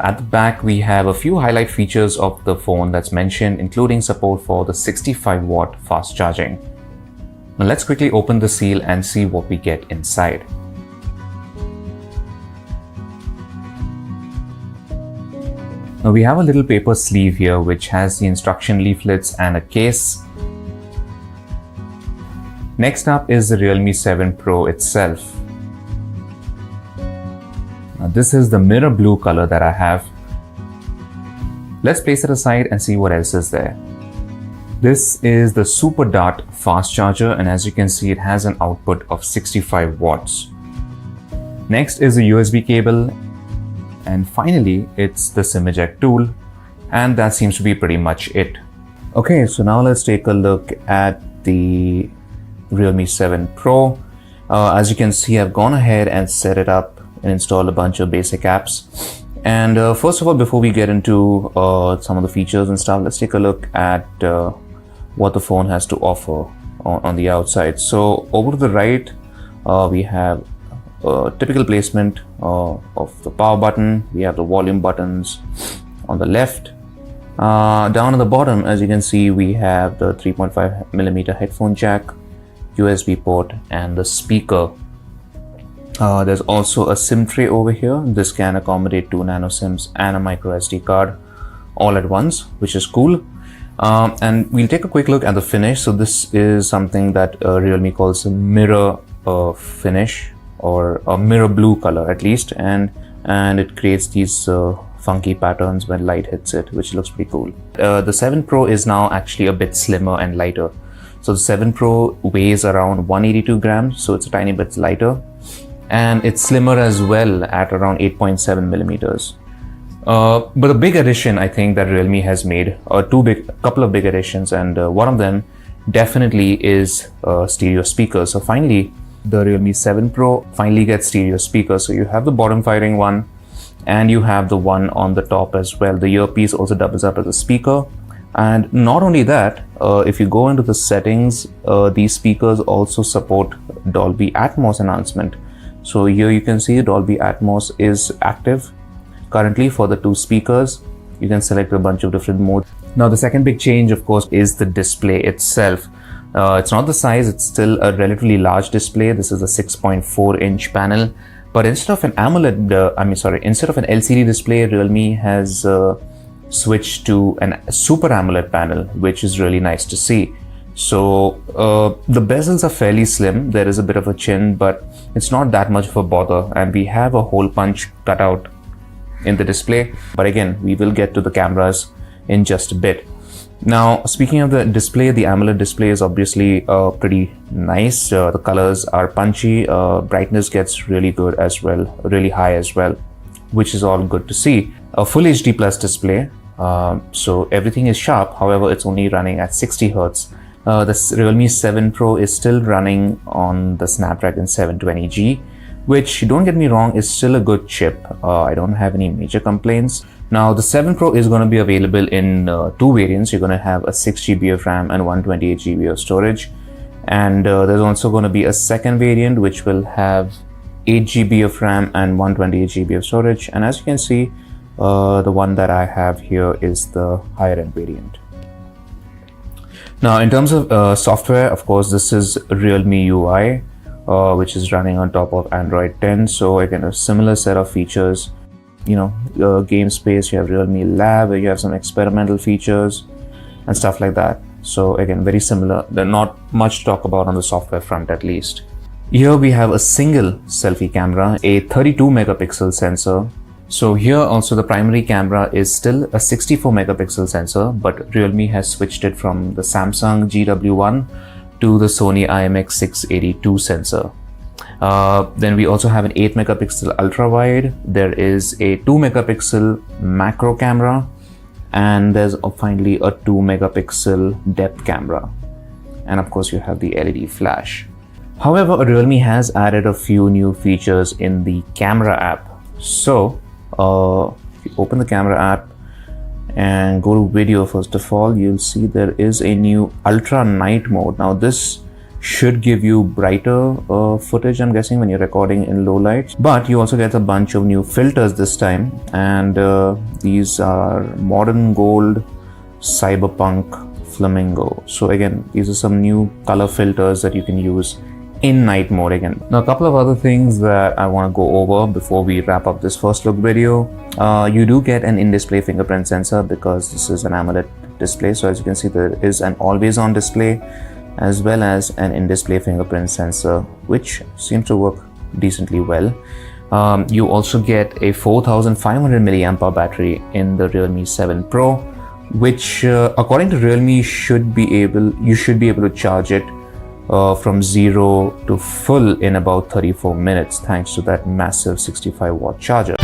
At the back, we have a few highlight features of the phone that's mentioned, including support for the 65-watt fast charging. Now let's quickly open the seal and see what we get inside. Now we have a little paper sleeve here which has the instruction leaflets and a case. Next up is the Realme 7 Pro itself. Now this is the mirror blue color that I have. Let's place it aside and see what else is there. This is the Super Dart fast charger, and as you can see, it has an output of 65 watts. Next is a USB cable, and finally it's the SIM eject tool, and that seems to be pretty much it. Okay, so now let's take a look at the Realme 7 Pro. As you can see, I've gone ahead and set it up and installed a bunch of basic apps. And first of all, before we get into some of the features and stuff, let's take a look at what the phone has to offer on the outside. So over to the right, we have a typical placement of the power button. We have the volume buttons on the left. Down at the bottom, as you can see, we have the 3.5mm headphone jack, USB port, and the speaker. There's also a SIM tray over here. This can accommodate 2 nano SIMs and a micro SD card all at once, which is cool. And we'll take a quick look at the finish. So this is something that Realme calls a mirror finish, or a mirror blue color at least, and it creates these funky patterns when light hits it, which looks pretty cool. The 7 Pro is now actually a bit slimmer and lighter. So the 7 Pro weighs around 182 grams, so it's a tiny bit lighter. And it's slimmer as well at around 8.7 millimeters. But a big addition I think that Realme has made, a couple of big additions, and one of them definitely is stereo speakers. So finally, the Realme 7 Pro finally gets stereo speakers. So you have the bottom firing one, and you have the one on the top as well. The earpiece also doubles up as a speaker. And not only that, if you go into the settings, these speakers also support Dolby Atmos enhancement. So here you can see Dolby Atmos is active currently for the 2 speakers. You can select a bunch of different modes. Now the second big change, of course, is the display itself. It's not the size, it's still a relatively large display. This is a 6.4 inch panel, but instead of an instead of an LCD display, Realme has switched to a Super AMOLED panel, which is really nice to see. So the bezels are fairly slim. There is a bit of a chin, but it's not that much of a bother, and we have a hole punch cut out in the display. But again, we will get to the cameras in just a bit. Now, speaking of the display, the AMOLED display is obviously pretty nice. The colors are punchy. Brightness gets really good as well, really high as well, which is all good to see. A full HD plus display, so everything is sharp. However, it's only running at 60 Hz. The Realme 7 Pro is still running on the Snapdragon 720G, which, don't get me wrong, is still a good chip. I don't have any major complaints. Now, the 7 Pro is going to be available in 2 variants. You're going to have a 6GB of RAM and 128GB of storage. And there's also going to be a second variant, which will have 8GB of RAM and 128GB of storage. And as you can see, the one that I have here is the higher end variant. Now, in terms of software, of course, this is Realme UI, which is running on top of Android 10. So again, a similar set of features. You know, game space, you have Realme Lab, where you have some experimental features and stuff like that. So again, very similar. There's not much to talk about on the software front, at least. Here we have a single selfie camera, a 32 megapixel sensor. So here also the primary camera is still a 64 megapixel sensor, but Realme has switched it from the Samsung GW1 to the Sony IMX682 sensor. Then we also have an 8 megapixel ultra wide. There is a 2 megapixel macro camera, and there's finally a 2 megapixel depth camera. And of course you have the LED flash. However, Realme has added a few new features in the camera app. So if you open the camera app and go to video, first of all, you'll see there is a new ultra night mode. Now this should give you brighter footage, I'm guessing, when you're recording in low lights. But you also get a bunch of new filters this time, and these are modern gold, cyberpunk, flamingo. So again, these are some new color filters that you can use in night mode again. Now, a couple of other things that I want to go over before we wrap up this first look video. You do get an in-display fingerprint sensor because this is an AMOLED display. So as you can see, there is an always-on display as well as an in-display fingerprint sensor, which seems to work decently well. You also get a 4500 milliampere battery in the Realme 7 Pro, which according to Realme, you should be able to charge it from 0 to full in about 34 minutes thanks to that massive 65 watt charger.